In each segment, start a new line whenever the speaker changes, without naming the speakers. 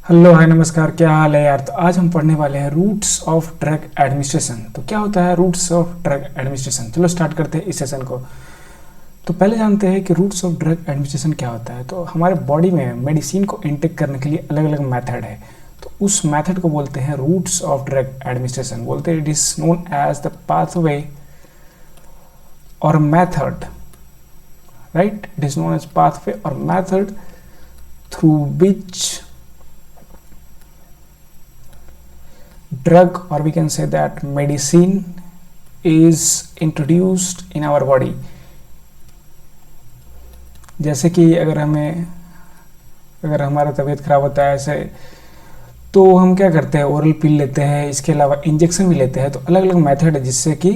Hello hi नमस्कार, क्या हाल है यार। तो आज हम पढ़ने वाले हैं रूट्स ऑफ ड्रग एडमिनिस्ट्रेशन। तो क्या होता है रूट्स ऑफ ड्रग एडमिनिस्ट्रेशन। चलो स्टार्ट करते हैं इस सेशन को। तो पहले जानते हैं कि रूट्स ऑफ ड्रग एडमिनिस्ट्रेशन क्या होता है। तो हमारे बॉडी में मेडिसिन को इनटेक करने के लिए अलग अलग मेथड है। तो उस मेथड को बोलते हैं रूट्स ऑफ ड्रग एडमिनिस्ट्रेशन। बोलते हैं it is known as the pathway और method, right. It is known as pathway और method through which drug, or we can say that medicine, is introduced in our body। जैसे कि अगर हमारा तबीयत खराब होता है ऐसे, तो हम क्या करते हैं, ओरल पिल लेते हैं, इसके अलावा इंजेक्शन भी लेते हैं। तो अलग अलग मेथड है जिससे कि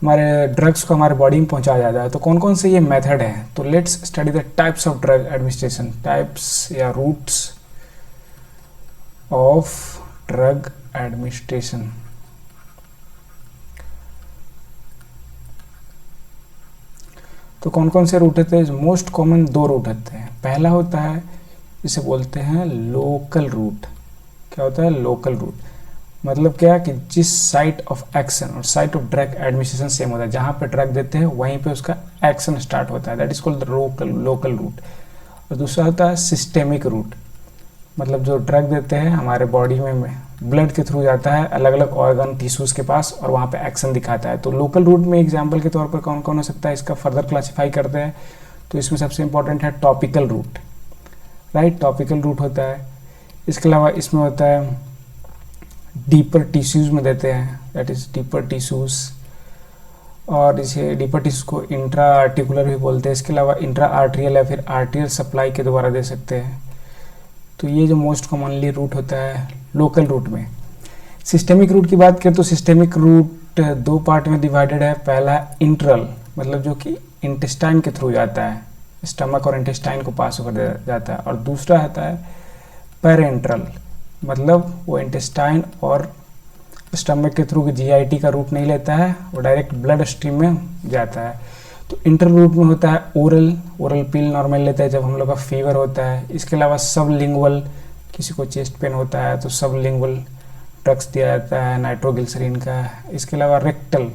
हमारे ड्रग्स को हमारे बॉडी में पहुंचाया जाता है। तो कौन कौन से ये मेथड हैं। तो let's study the types of drug administration. Types या रूट्स ऑफ ड्रग एडमिनिस्ट्रेशन। तो कौन कौन से रूट होते हैं। मोस्ट कॉमन दो रूट होते हैं। पहला होता है, इसे बोलते हैं लोकल रूट। क्या होता है लोकल रूट, मतलब क्या कि जिस साइट ऑफ एक्शन और site of drug administration same होता है, जहां पे ड्रग देते हैं वहीं पे उसका एक्शन स्टार्ट होता है, that is called local route. और दूसरा होता है सिस्टेमिक रूट, मतलब जो ड्रग देते हैं हमारे बॉडी में ब्लड के थ्रू जाता है अलग अलग ऑर्गन टिश्यूज के पास और वहाँ पे एक्शन दिखाता है। तो लोकल रूट में एग्जांपल के तौर पर कौन कौन हो सकता है, इसका फर्दर क्लासिफाई करते हैं। तो इसमें सबसे इंपॉर्टेंट है topical route, right. Topical route होता है। इसके अलावा इसमें होता है डीपर टिश्यूज में देते हैं, दैट इज डीपर टिश्यूज। और इसे डीपर टिश्यूज को इंट्रा आर्टिकुलर भी बोलते हैं। इसके अलावा इंट्रा आर्ट्रियल या फिर आर्टियल सप्लाई के द्वारा दे सकते हैं। तो ये जो मोस्ट कॉमनली रूट होता है लोकल रूट में। सिस्टेमिक रूट की बात करें तो सिस्टेमिक रूट दो पार्ट में डिवाइडेड है। पहला इंट्रल, मतलब जो कि इंटेस्टाइन के थ्रू जाता है, स्टमक और इंटेस्टाइन को पास होकर जाता है। और दूसरा आता है पेरेंट्रल, मतलब वो इंटेस्टाइन और स्टमक के थ्रू जीआईटी का रूट नहीं लेता है, वो डायरेक्ट ब्लड स्ट्रीम में जाता है। तो इंटरल रूट में होता है ओरल पिल नॉर्मल लेते हैं जब हम लोग का फीवर होता है। इसके अलावा सबलिंगुअल, किसी को चेस्ट पेन होता है तो सबलिंगुअल ड्रग्स दिया जाता है नाइट्रोग्लिसरीन का। इसके अलावा रेक्टल,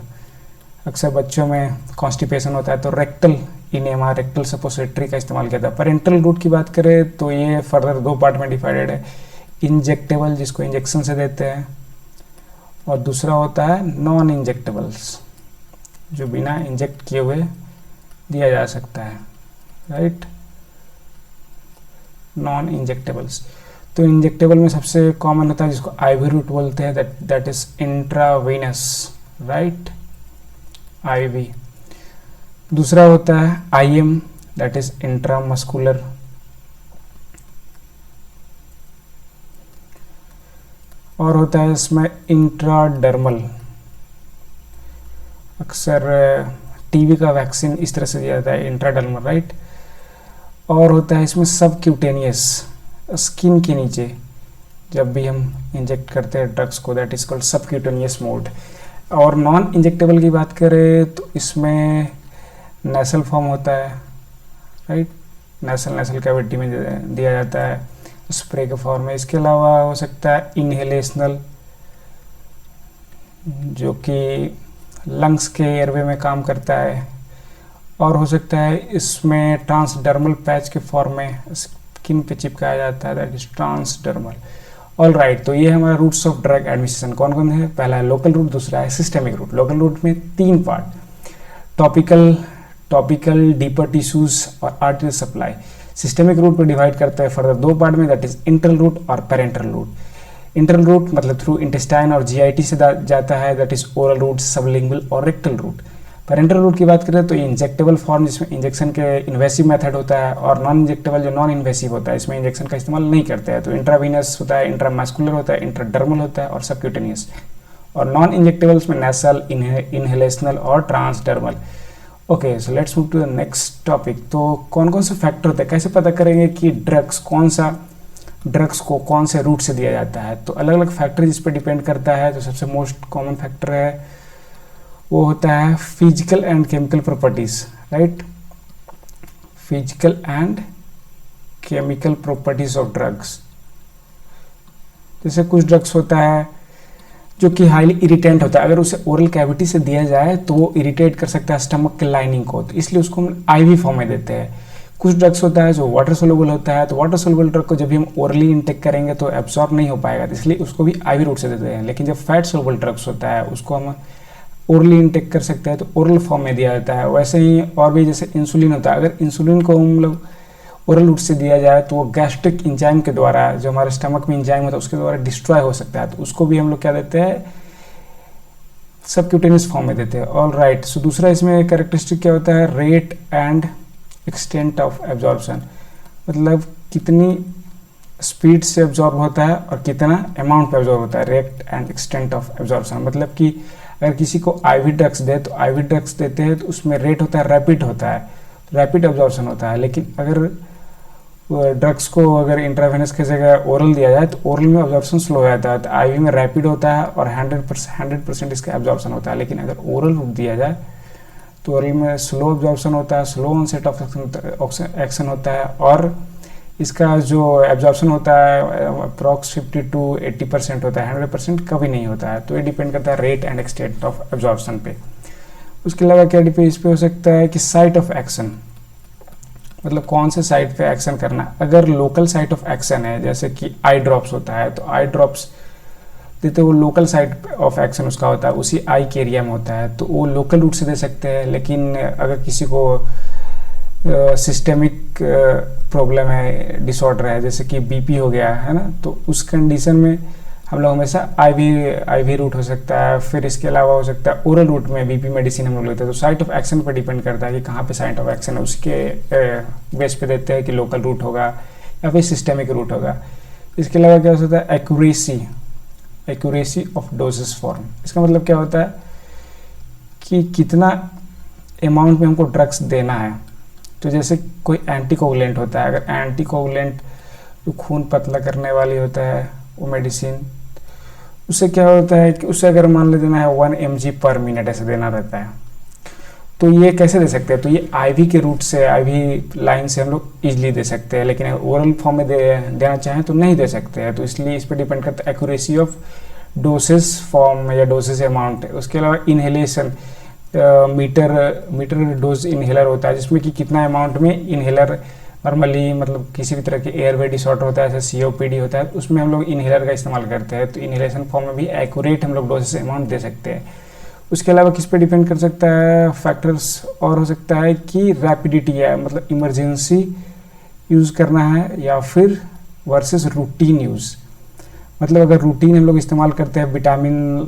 अक्सर बच्चों में कॉन्स्टिपेशन होता है तो रेक्टल इनेमा, रेक्टल सपोजिटरी का इस्तेमाल किया जाता है। पेरेंटल रूट की बात करें तो ये फर्दर दो पार्ट में डिवाइडेड है। इंजेक्टेबल, जिसको इंजेक्शन से देते हैं, और दूसरा होता है नॉन इंजेक्टेबल्स, जो बिना इंजेक्ट किए हुए दिया जा सकता है, राइट। नॉन इंजेक्टेबल्स, तो इंजेक्टेबल में सबसे कॉमन होता है जिसको आईवी रूट बोलते हैं, that is intravenous, right, IV. दूसरा होता है आईएम, दैट इज इंट्रामस्कुलर। और होता है इसमें इंट्राडर्मल, अक्सर टीबी का वैक्सीन इस तरह से दिया जाता है, इंट्राडर्मल, राइट। और होता है इसमें सबक्यूटेनियस, स्किन के नीचे जब भी हम इंजेक्ट करते हैं ड्रग्स को, that is called subcutaneous mode. और नॉन इंजेक्टेबल की बात करें तो इसमें नेसल फॉर्म होता है, राइट, नेसल कैविटी में दिया जाता है स्प्रे के फॉर्म में। इसके अलावा हो सकता है इनहेलेशनल, जो कि लंग्स के एयरवे में काम करता है। और हो सकता है इसमें ट्रांसडर्मल पैच के फॉर्म में स्किन पे चिपकाया जाता है, that is transdermal. All right, तो ये हमारा रूट्स ऑफ ड्रग एडमिनिस्ट्रेशन कौन कौन है। पहला है लोकल रूट, दूसरा है सिस्टेमिक रूट। लोकल रूट में तीन पार्ट, टॉपिकल, डीपर टिश्यूज और आर्टियल सप्लाई। सिस्टेमिक रूट को डिवाइड करते हैं फर्दर दो पार्ट में, दैट इज इंटरल रूट और पेरेंटल रूट। इंटरल रूट मतलब थ्रू इंटेस्टाइन और जीआईटी से जाता है, that is oral route, sublingual और रेक्टल रूट। पेरेंटल रूट की बात करें तो इंजेक्टेबल फॉर्म, जिसमें इंजेक्शन के इन्वेसिव मेथड होता है, और नॉन इंजेक्टेबल जो नॉन इन्वेसिव होता है, इसमें इंजेक्शन का इस्तेमाल नहीं करते हैं। तो इंट्रावीनस होता है, इंट्रामस्कुलर होता है, इंट्राडर्मल होता है और सबक्यूटेनियस। और नॉन इंजेक्टेबल्स में नेसल, इनहेलेशनल और transdermal. Okay, so let's move to the next topic. तो कौन कौन से फैक्टर होते हैं, कैसे पता करेंगे कि ड्रग्स को कौन से रूट से दिया जाता है। तो अलग अलग फैक्टर जिस पर डिपेंड करता है। तो सबसे मोस्ट कॉमन फैक्टर है वो होता है physical and chemical properties, right. Physical and chemical properties of drugs. जैसे कुछ ड्रग्स होता है जो कि हाईली इरिटेंट होता है, अगर उसे ओरल कैविटी से दिया जाए तो वो इरिटेट कर सकता है स्टमक के लाइनिंग को, तो इसलिए उसको हम आईवी फॉर्म में देते हैं। कुछ ड्रग्स होता है जो वाटर सोल्यूबल होता है, तो वाटर सोल्यूबल ड्रग को जब भी हम ओरली इंटेक करेंगे तो एब्सॉर्ब नहीं हो पाएगा, तो इसलिए उसको भी आईवी रूट से देते हैं। लेकिन जब फैट सोल्यूबल ड्रग्स होता है उसको हम ओरली इंटेक कर सकते हैं, तो ओरल फॉर्म में दिया जाता है। वैसे ही और भी जैसे इंसुलिन होता है, अगर इंसुलिन को हम लोग ओरल रूट से दिया जाए तो वो गैस्ट्रिक इंजाइम के द्वारा, जो हमारे स्टमक में इंजाइम होता है उसके द्वारा डिस्ट्रॉय हो सकता है, तो उसको भी हम लोग क्या देते हैं, सबक्यूटेनियस फॉर्म में देते हैं। ऑल राइट, सो दूसरा इसमें कैरेक्टरिस्टिक क्या होता है, rate and extent of absorption, मतलब कितनी स्पीड से एब्जॉर्ब होता है और कितना अमाउंट पे एब्जॉर्ब होता है, rate and extent of absorption. मतलब कि अगर किसी को आईवी ड्रग्स दे तो आईवी ड्रग्स देते हैं तो उसमें रेट होता है, रैपिड होता है, रैपिड एब्जॉर्प्शन होता है। लेकिन अगर ड्रग्स को अगर इंट्रावेनस की जगह ओरल दिया जाए तो ओरल में एब्जॉर्प्शन स्लो हो जाता है, तो आईवी में रैपिड होता है और 100% इसका एब्जॉर्प्शन होता है। लेकिन अगर ओरल रूट दिया जाए तो ओरल में स्लो एब्जॉर्प्शन होता है, स्लो ऑनसेट ऑफ एक्शन होता है, और इसका जो एब्जॉर्प्शन होता है अप्रॉक्स 50 to 80% होता है, 100% कभी नहीं होता है। तो ये डिपेंड करता है rate and extent of absorption पे। उसके अलावा क्या डिपेंड इस पे हो सकता है कि साइट ऑफ एक्शन, मतलब कौन से साइट पे एक्शन करना। अगर लोकल साइट ऑफ एक्शन है, जैसे कि आई ड्रॉप्स होता है, तो आई ड्रॉप्स देते वो लोकल साइट ऑफ एक्शन उसका होता है, उसी आई के एरिया में होता है, तो वो लोकल रूट से दे सकते हैं। लेकिन अगर किसी को सिस्टेमिक प्रॉब्लम है, डिसऑर्डर है, जैसे कि बीपी हो गया है ना, तो उस कंडीशन में हम लोग हमेशा आईवी रूट हो सकता है। फिर इसके अलावा हो सकता है ओरल रूट में बीपी मेडिसिन हम लोग लेते हैं। तो साइट ऑफ एक्शन पर डिपेंड करता है कि कहाँ पे साइट ऑफ एक्शन है, उसके बेस पे देते हैं कि लोकल रूट होगा या फिर सिस्टेमिक रूट होगा। इसके अलावा क्या हो सकता है, एक्यूरेसी ऑफ डोजेस फॉर्म। इसका मतलब क्या होता है कि कितना अमाउंट में हमको ड्रग्स देना है। तो जैसे कोई एंटीकोगुलेंट होता है, अगर एंटीकोगुलेंट जो खून पतला करने वाली होता है वो मेडिसिन, उससे क्या होता है कि उससे अगर मान ले देना है 1 mg पर मिनट ऐसे देना रहता है, तो ये कैसे दे सकते हैं, तो ये आईवी के रूट से, आईवी लाइन से हम लोग इजीली दे सकते हैं। लेकिन ओरल फॉर्म में देना चाहें तो नहीं दे सकते हैं। तो इसलिए इस पर डिपेंड करता है एक्यूरेसी ऑफ डोसेस फॉर्म या डोसेस अमाउंट। उसके अलावा इनहेलेशन, मीटर डोज इनहेलर होता है, जिसमें कि कितना अमाउंट में इनहेलर, नॉर्मली मतलब किसी भी तरह के एयरवे डिसऑर्डर होता है, जैसे सीओपीडी होता है, उसमें हम लोग इनहेलर का इस्तेमाल करते हैं। तो इनहेलेशन फॉर्म में भी एक्यूरेट हम लोग डोसेस अमाउंट दे सकते हैं। उसके अलावा किस पे डिपेंड कर सकता है, फैक्टर्स और हो सकता है कि रैपिडिटी है, मतलब इमरजेंसी यूज़ करना है या फिर वर्सेस रूटीन यूज़। मतलब अगर रूटीन हम लोग इस्तेमाल करते हैं विटामिन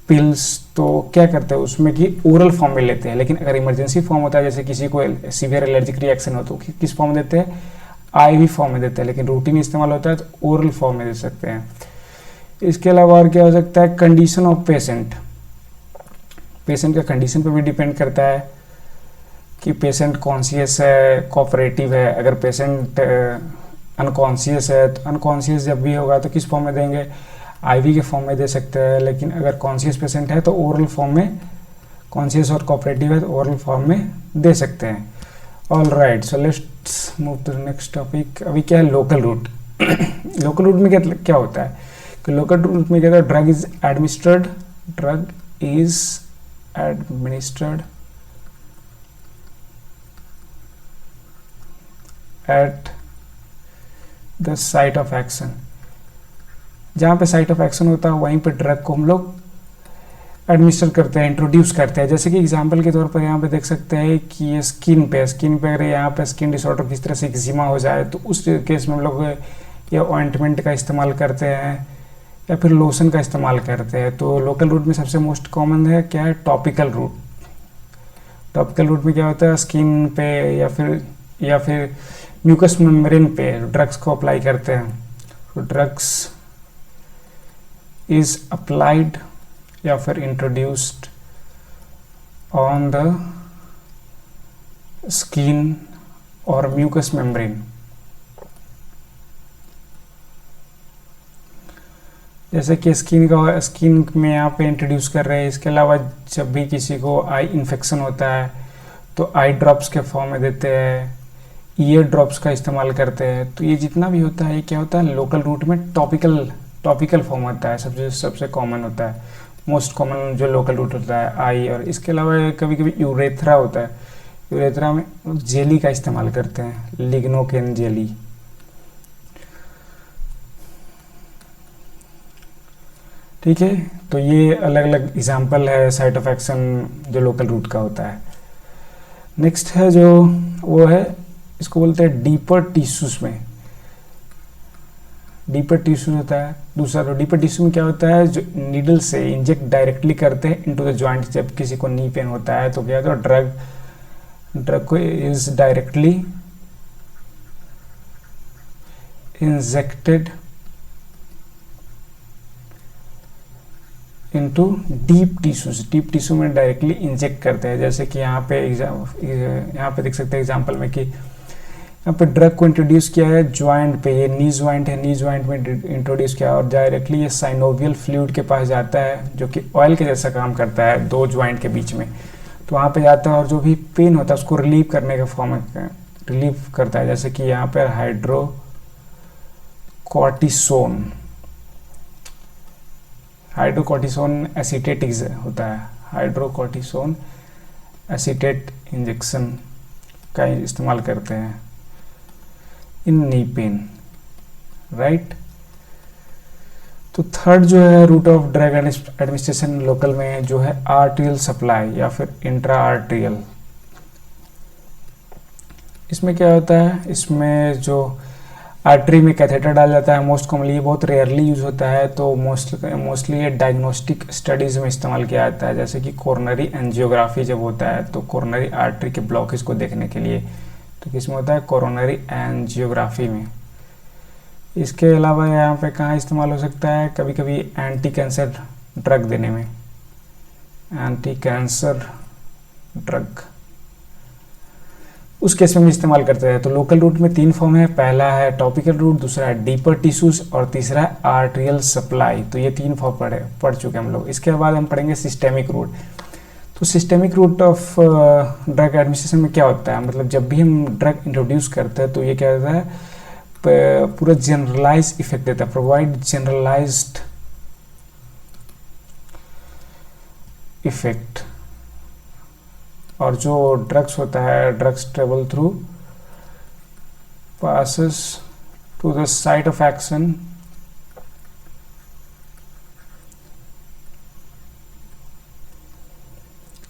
पिल्स, तो क्या करते हैं उसमें कि ओरल फॉर्म में लेते हैं। लेकिन अगर इमरजेंसी फॉर्म होता है, जैसे किसी को सीवियर एलर्जिक रिएक्शन हो, तो किस फॉर्म में देते हैं, आईवी फॉर्म में देते हैं। लेकिन रूटीन इस्तेमाल होता है तो ओरल फॉर्म में दे सकते हैं। इसके अलावा और क्या हो सकता है, कंडीशन ऑफ पेशेंट का कंडीशन पर भी डिपेंड करता है कि पेशेंट कॉन्शियस है, कोऑपरेटिव है। अगर पेशेंट अनकॉन्शियस है, तो अनकॉन्शियस जब भी होगा तो किस फॉर्म में देंगे, आईवी के फॉर्म में दे सकते हैं। लेकिन अगर कॉन्शियस पेशेंट है तो ओरल फॉर्म में, कॉन्शियस और कोऑपरेटिव है तो ओरल फॉर्म में दे सकते हैं। All right, so let's move to the next topic. अभी क्या है, लोकल रूट। लोकल रूट में क्या होता है कि लोकल रूट में क्या होता है, drug is administered at the site of action. जहाँ पे साइट ऑफ एक्शन होता है वहीं पे ड्रग को हम लोग एडमिनिस्टर करते हैं, इंट्रोड्यूस करते हैं। जैसे कि एग्जांपल के तौर पर यहाँ पे देख सकते हैं कि ये स्किन पे अगर यहाँ पे स्किन डिसऑर्डर किस तरह से एक्जिमा हो जाए, तो उस केस में हम लोग ये ऑइंटमेंट का इस्तेमाल करते हैं या फिर लोशन का इस्तेमाल करते हैं। तो लोकल रूट में सबसे मोस्ट कॉमन है क्या है, टॉपिकल रूट। टॉपिकल रूट में क्या होता है, स्किन पे या फिर म्यूकस मेम्ब्रेन पे ड्रग्स को अप्लाई करते हैं। तो ड्रग्स इज अप्लाइड या फिर इंट्रोड्यूस्ड ऑन द स्किन और म्यूकस मेम्ब्रेन। जैसे कि स्किन में यहाँ पे इंट्रोड्यूस कर रहे हैं। इसके अलावा जब भी किसी को आई इन्फेक्शन होता है तो आई ड्रॉप्स के फॉर्म में देते हैं, ईयर ड्रॉप्स का इस्तेमाल करते हैं। तो ये जितना भी होता है ये क्या होता है, लोकल रूट में टॉपिकल टॉपिकल फॉर्म होता है, सबसे कॉमन होता है, मोस्ट कॉमन जो लोकल रूट होता है आई। और इसके अलावा कभी कभी यूरेथ्रा होता है, यूरेथ्रा में जेली का इस्तेमाल करते हैं, लिग्नोकेन जेली। ठीक है, तो ये अलग अलग एग्जाम्पल है साइट ऑफ एक्शन जो लोकल रूट का होता है। नेक्स्ट है जो वो है, इसको बोलते हैं डीपर टिश्यूज में, डीपर टिश्यूज होता है। दूसरा तो डीपर टिश्यू में क्या होता है, जो नीडल से इंजेक्ट डायरेक्टली करते हैं इनटू द जॉइंट। जब किसी को नी पेन होता है तो क्या होता है, ड्रग को is directly injected into deep tissues, deep tissue में डायरेक्टली इंजेक्ट करते हैं। जैसे कि यहाँ पे देख सकते हैं एग्जांपल में कि यहाँ पे ड्रग को इंट्रोड्यूस किया है जॉइंट पे, ये नी जॉइंट है, नी जॉइंट में इंट्रोड्यूस किया और डायरेक्टली ये साइनोवियल फ्लूइड के पास जाता है जो कि ऑयल के जैसा काम करता है दो जॉइंट के बीच में। तो वहाँ पे जाता है और जो भी पेन होता है उसको रिलीव करने का फॉर्म में रिलीव करता है। जैसे कि यहाँ पर हाइड्रोकॉर्टिसोन एसीटेट होता है, हाइड्रोकॉर्टिसोन एसीटेट इंजेक्शन का इस्तेमाल करते हैं इन नी पेन, राइट। तो थर्ड जो है route of drug administration local में जो है आर्टेरियल सप्लाई या फिर इंट्रा आर्टेरियल। इसमें क्या होता है, इसमें जो आर्टरी में कैथेटर डाल जाता है मोस्ट कॉमनली, ये बहुत रेयरली यूज होता है। तो मोस्टली ये डायग्नोस्टिक स्टडीज़ में इस्तेमाल किया जाता है, जैसे कि कोरोनरी एंजियोग्राफी जब होता है तो कोरोनरी आर्टरी के ब्लॉकेज को देखने के लिए, तो किसमें होता है, कोरोनरी एंजियोग्राफी में। इसके अलावा यहाँ पे कहाँ इस्तेमाल हो सकता है, कभी कभी एंटी कैंसर ड्रग देने में, एंटी कैंसर ड्रग उस केस में भी इस्तेमाल करते हैं। तो लोकल रूट में 3 फॉर्म है, पहला है टॉपिकल रूट, दूसरा है डीपर टिश्यूज और तीसरा है आर्टेरियल सप्लाई। तो ये 3 फॉर्म पढ़ चुके हम लोग। इसके बाद हम पढ़ेंगे सिस्टेमिक रूट। तो systemic route of drug administration में क्या होता है, मतलब जब भी हम ड्रग इंट्रोड्यूस करते हैं तो ये क्या होता है, पूरा जनरलाइज इफेक्ट देता है, प्रोवाइड जनरलाइज्ड इफेक्ट। और जो ड्रग्स होता है, drugs travel through passes to the site of action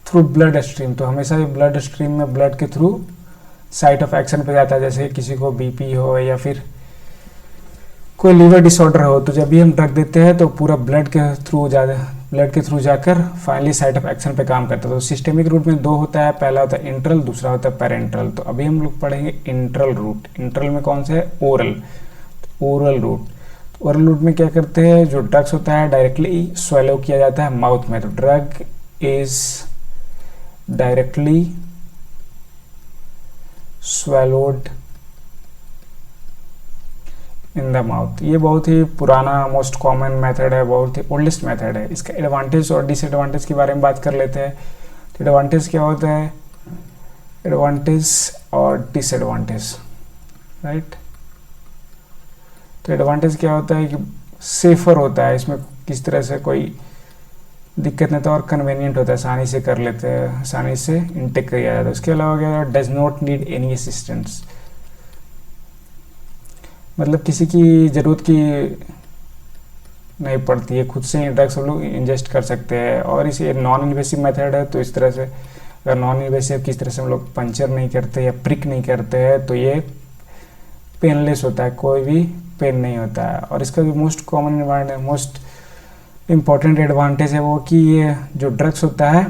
through blood stream. तो हमेशा ब्लड स्ट्रीम में ब्लड के थ्रू साइट ऑफ एक्शन पे जाता है। जैसे किसी को बीपी हो या फिर कोई लीवर डिसऑर्डर हो, तो जब भी हम ड्रग देते हैं तो पूरा ब्लड के थ्रू जाकर फाइनली साइट ऑफ एक्शन पे काम करता है। तो सिस्टेमिक रूट में 2 होता है, पहला होता है इंट्रल, दूसरा होता है पेरेंट्रल। तो अभी हम लोग पढ़ेंगे इंट्रल रूट। इंट्रल में कौन सा है, ओरल, ओरल रूट। तो ओरल रूट में क्या करते हैं, जो ड्रग्स होता है डायरेक्टली स्वेलो किया जाता है माउथ में। तो drug is directly swallowed in the mouth. ये बहुत ही पुराना मोस्ट कॉमन मेथड है, बहुत ही ओल्डेस्ट मेथड है। इसका एडवांटेज और डिसएडवांटेज के बारे में बात कर लेते हैं। तो एडवांटेज क्या होता है, एडवांटेज और डिसएडवांटेज, राइट। तो एडवांटेज क्या होता है कि सेफर होता है, इसमें किस तरह से कोई दिक्कत नहीं होता और कन्वीनियंट होता है, आसानी से कर लेते हैं, आसानी से इनटेक किया जाता है। उसके अलावा क्या does not need any assistance, मतलब किसी की ज़रूरत की नहीं पड़ती है, खुद से ड्रग्स हम लोग इंजेस्ट कर सकते हैं। और इसे नॉन इन्वेसिव मेथड है, तो इस तरह से अगर नॉन इन्वेसिव किस तरह से हम लोग पंचर नहीं करते या प्रिक नहीं करते हैं तो ये पेनलेस होता है, कोई भी पेन नहीं होता है। और इसका जो most common most important advantage है वो कि ये जो ड्रग्स होता है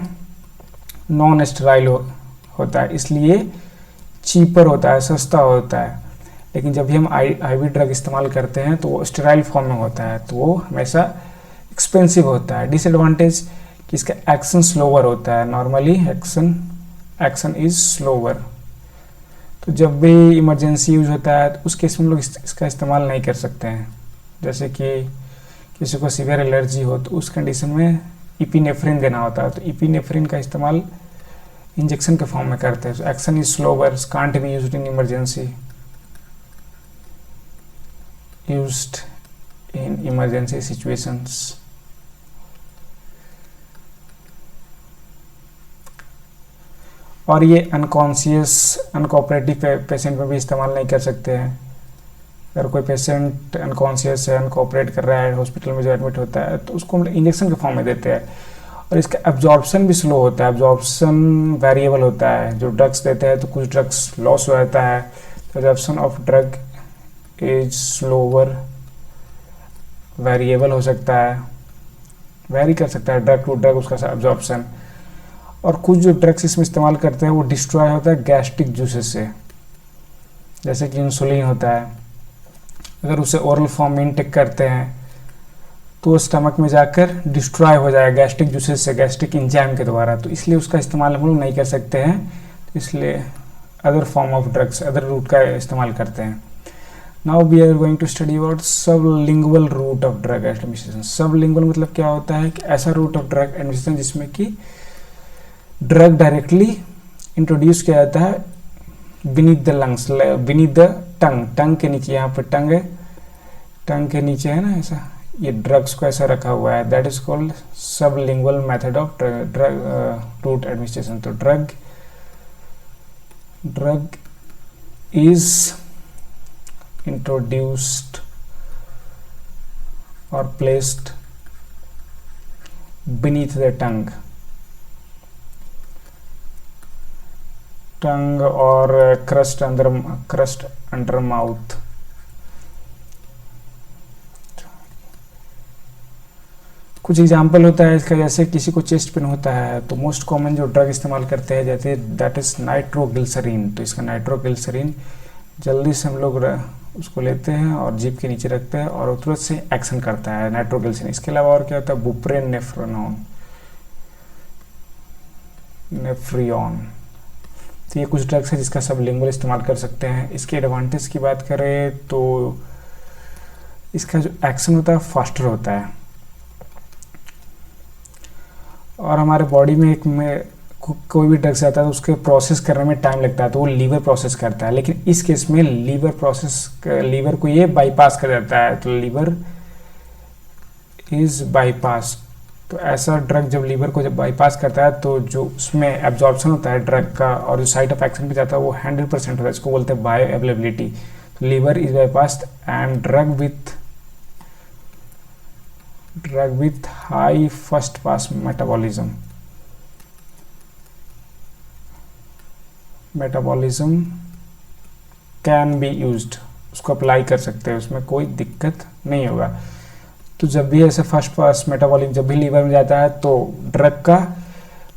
नॉन स्टेराइल होता है, इसलिए चीपर होता है, सस्ता होता है। लेकिन जब भी हम आईवी ड्रग इस्तेमाल करते हैं तो वो स्टेराइल फॉर्म में होता है, तो वो हमेशा एक्सपेंसिव होता है। डिसएडवांटेज कि इसका एक्शन स्लोअर होता है, नॉर्मली एक्शन इज स्लोअर। तो जब भी इमरजेंसी यूज होता है तो उस केस में हम लोग इसका इस्तेमाल नहीं कर सकते हैं। जैसे कि किसी को सीवियर एलर्जी हो तो उस कंडीशन में इपिनेफ्रिन देना होता है, तो इपिनेफ्रिन का इस्तेमाल इंजेक्शन के फॉर्म में करते हैं। Action is slower, can't be used in emergency, used in emergency situations. और ये अनकॉन्शियस अनकोऑपरेटिव पेशेंट में भी इस्तेमाल नहीं कर सकते हैं। अगर कोई पेशेंट अनकॉन्शियस है, अनकोऑपरेट कर रहा है हॉस्पिटल में जो एडमिट होता है, तो उसको हम इंजेक्शन के फॉर्म में देते हैं। और इसका एब्जॉर्प्शन भी स्लो होता है, एब्जॉर्प्शन वेरिएबल होता है। जो ड्रग्स देते हैं तो कुछ ड्रग्स लॉस हो जाता है, तो absorption of drug is slower, variable हो सकता है, वेरी कर सकता है ड्रग टू ड्रग उसका एब्जॉर्प्शन। और कुछ जो ड्रग्स इसमें इस्तेमाल करते हैं वो डिस्ट्रॉय होता है गैस्ट्रिक जूसेस से, जैसे कि इंसुलिन होता है। अगर उसे ओरल फॉर्म में इनटेक करते हैं तो स्टमक में जाकर डिस्ट्रॉय हो जाएगा गैस्ट्रिक जूसेस से, गैस्ट्रिक इंजाइम के द्वारा, तो इसलिए उसका इस्तेमाल हम लोग नहीं कर सकते हैं। इसलिए other form of drugs, other route का इस्तेमाल करते हैं। Now we are going to study about sublingual route of drug administration. Sublingual मतलब क्या होता है कि ऐसा रूट ऑफ ड्रग एडमिनिस्ट्रेशन जिसमें कि ड्रग डायरेक्टली इंट्रोड्यूस किया जाता है beneath the lungs, beneath the tongue, tongue के नीचे, यहाँ पर टंग है, टंग के नीचे है ना ऐसा, ये ड्रग्स को ऐसा रखा हुआ है, that is called sublingual method of drug route administration. तो ड्रग इज इंट्रोड्यूस्ड और placed beneath the tongue, tongue और क्रस्ट अंडर माउथ। कुछ एग्जाम्पल होता है इसका, जैसे किसी को चेस्ट पेन होता है तो मोस्ट कॉमन जो ड्रग इस्तेमाल करते हैं जैसे दैट इज नाइट्रोग्लिसरीन। तो इसका नाइट्रोग्लिसरीन जल्दी से हम लोग उसको लेते हैं और जीभ के नीचे रखते हैं और तुरंत से एक्शन करता है नाइट्रोग्लिसरीन। इसके अलावा और क्या होता है, बुप्रेन नेफ्रियन। तो ये कुछ ड्रग्स है जिसका सबलिंगुअल इस्तेमाल कर सकते हैं। इसके एडवांटेज की बात करें तो इसका जो एक्शन होता है फास्टर होता है, और हमारे बॉडी में कोई भी ड्रग्स आता है तो उसके प्रोसेस करने में टाइम लगता है, तो वो लीवर प्रोसेस करता है। लेकिन इस केस में लीवर को ये बाईपास कर देता है, तो लीवर इज बाईपास। तो ऐसा ड्रग जब लीवर को जब बाईपास करता है तो जो उसमें एब्जॉर्प्शन होता है ड्रग का और जो साइड ऑफ एक्शन पे जाता है वो 100% होता है, इसको बोलते हैं बायो अवेलेबिलिटी। तो liver is bypassed and drug with high first pass metabolism can be used, उसको अप्लाई कर सकते हैं, उसमें कोई दिक्कत नहीं होगा। तो जब भी ऐसे फर्स्ट पास मेटाबॉलिक जब भी लीवर में जाता है तो ड्रग का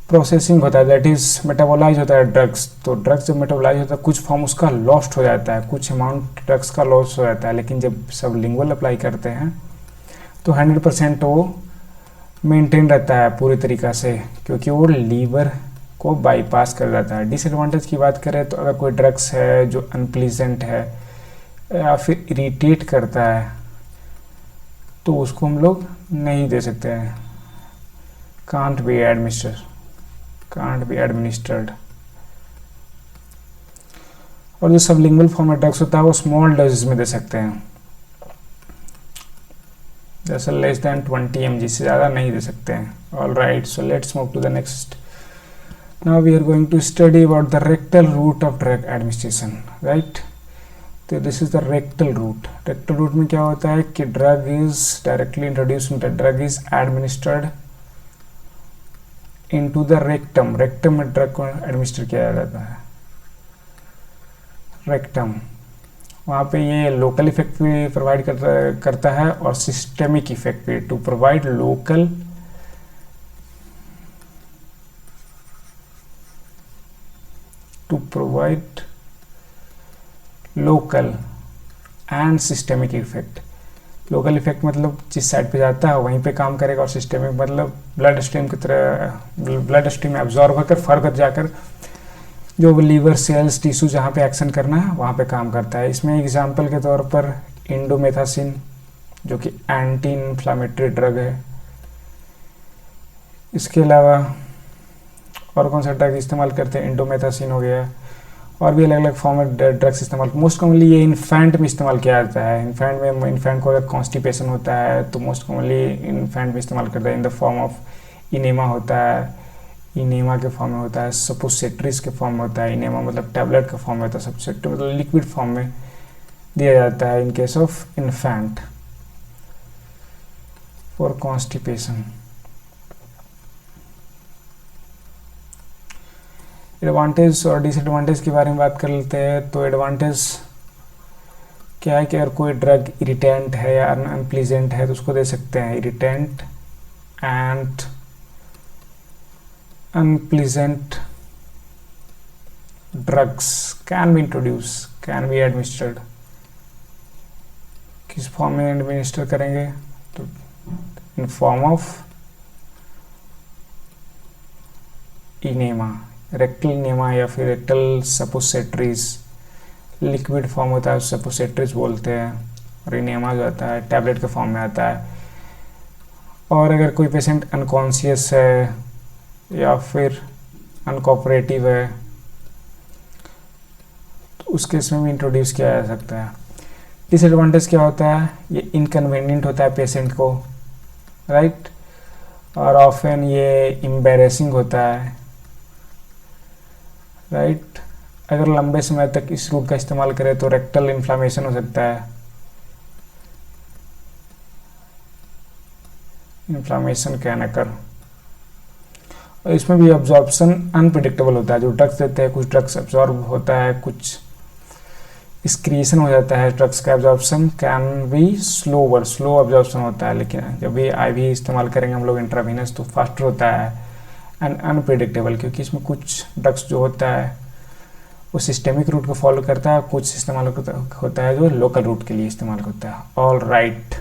प्रोसेसिंग होता है, दैट इज मेटाबोलाइज होता है ड्रग्स। तो ड्रग्स जब मेटाबोलाइज होता है कुछ फॉर्म उसका लॉस्ट हो जाता है, कुछ अमाउंट ड्रग्स का लॉस हो जाता है। लेकिन जब सबलिंगुअल अप्लाई करते हैं तो 100% वो मेंटेन रहता है पूरी तरीक़ा से, क्योंकि वो लीवर को बाईपास कर जाता है। डिसएडवांटेज की बात करें तो अगर कोई ड्रग्स है जो अनप्लीजेंट है या फिर इरिटेट करता है तो उसको हम लोग नहीं दे सकते हैं, कांट बी एडमिनिस्टर्ड। और जो सबलिंगुअल फॉर्म में ड्रग्स होता है वो स्मॉल डोजेस में दे सकते हैं, जैसे लेस देन 20 mg, से ज़्यादा नहीं दे सकते हैं। All right, so let's move to the next. Now we are going to study about the rectal route of drug administration, right. तो this is the rectal route. Rectal route में क्या होता है कि drug is directly introduced, drug is administered into the rectum. Rectum में drug को administer किया जाता है, रेक्टम। वहाँ पे ये लोकल इफेक्ट भी प्रोवाइड करता है और सिस्टेमिक इफेक्ट भी, to provide local and systemic effect. Local effect मतलब जिस साइड पे जाता है वहीं पे काम करेगा, और सिस्टेमिक मतलब ब्लड स्ट्रीम की तरह, ब्लड स्ट्रीम में एब्जॉर्ब होकर फर्दर जाकर जो लीवर सेल्स टिश्यू जहाँ पे एक्शन करना है वहाँ पे काम करता है। इसमें एग्जांपल के तौर पर इंडोमेथासिन जो कि एंटी इन्फ्लामेटरी ड्रग है। इसके अलावा और कौन सा ड्रग इस्तेमाल करते हैं, इंडोमेथासिन हो गया, और भी अलग अलग फॉर्म में ड्रग्स इस्तेमाल, मोस्ट कॉमनली ये इन्फेंट में इस्तेमाल किया जाता है। इन्फेंट को अगर कॉन्स्टिपेशन होता है तो मोस्ट कॉमनली इन्फेंट में इस्तेमाल करता है in the form of enema होता है, इनेमा के फॉर्म में होता है, सपोसिटरीज के फॉर्म में होता है। इनेमा मतलब टैबलेट के फॉर्म में होता है, सपोसिटरी मतलब लिक्विड फॉर्म में दिया जाता है in case of infant for constipation. Advantage और डिसएडवांटेज के बारे में बात कर लेते हैं। तो एडवांटेज क्या है कि अगर कोई ड्रग इरिटेंट है या अनप्लीजेंट है तो उसको दे सकते हैं। Irritant and unpleasant drugs can be introduce, can be administered. किस फॉर्म में एडमिनिस्टर करेंगे? तो in form of enema, rectal enema या फिर रेक्टल सपोसिटरीज। लिक्विड फॉर्म होता है सपोसिटरीज बोलते हैं, और इनेमा जो आता है टैबलेट के फॉर्म में आता है। और अगर कोई पेशेंट अनकॉन्शियस है या फिर अनकोऑपरेटिव है तो उस केस में भी इंट्रोड्यूस किया जा सकता है। डिसएडवांटेज क्या होता है? ये इनकन्वीनियंट होता है पेशेंट को, राइट, और ऑफन ये एम्बैरेसिंग होता है, राइट। अगर लंबे समय तक इस रूट का इस्तेमाल करें तो रेक्टल इन्फ्लामेशन हो सकता है, इन्फ्लामेशन कैन अकर। और इसमें भी अब्जॉर्प्शन अनप्रिडिक्टेबल होता है। जो ड्रग्स देते हैं, कुछ ड्रग्स अब्जॉर्ब होता है, कुछ एक्सक्रीशन हो जाता है। ड्रग्स का absorption can be slow absorption होता है, लेकिन जब भी आईवी इस्तेमाल करेंगे हम लोग इंट्रावीनस तो फास्टर होता है एंड अनप्रिडिक्टेबल, क्योंकि इसमें कुछ ड्रग्स जो होता है वो सिस्टेमिक रूट को फॉलो करता है, कुछ इस्तेमाल होता है जो लोकल रूट के लिए इस्तेमाल होता है। All right.